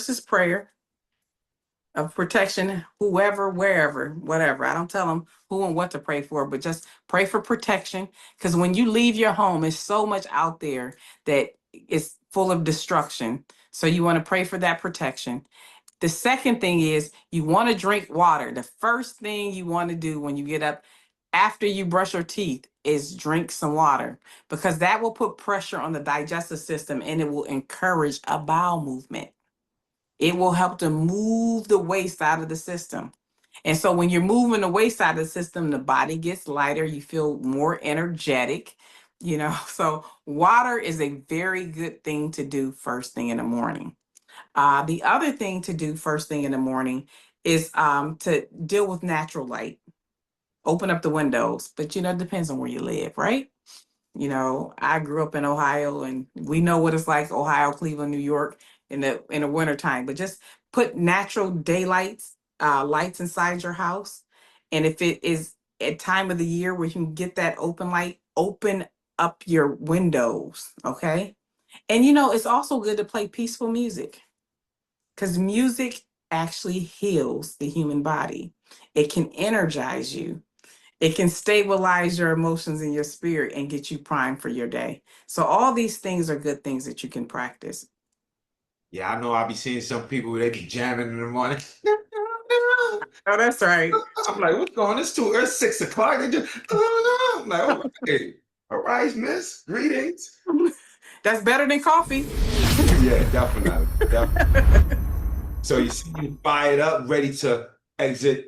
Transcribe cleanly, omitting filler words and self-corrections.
first is prayer of protection, whoever, wherever, whatever. I don't tell them who and what to pray for, but just pray for protection. Because when you leave your home, there's so much out there that is full of destruction. So you want to pray for that protection. The second thing is you want to drink water. The first thing you want to do when you get up after you brush your teeth is drink some water, because that will put pressure on the digestive system and it will encourage a bowel movement. It will help to move the waste out of the system. And so when you're moving the waste out of the system, the body gets lighter, you feel more energetic, So water is a very good thing to do first thing in the morning. The other thing to do first thing in the morning is to deal with natural light. Open up the windows, but it depends on where you live, right? I grew up in Ohio, and we know what it's like, Ohio, Cleveland, New York, in the wintertime. But just put natural lights inside your house. And if it is a time of the year where you can get that open light, open up your windows, okay? And it's also good to play peaceful music, because music actually heals the human body. It can energize you. It can stabilize your emotions and your spirit and get you primed for your day. So all these things are good things that you can practice. Yeah, I know I'll be seeing some people, they be jamming in the morning. Oh, that's right. I'm like, what's going on? It's 6 o'clock. They just, I'm like, all right, miss, greetings. That's better than coffee. Yeah, definitely. So you see you fired up, ready to exit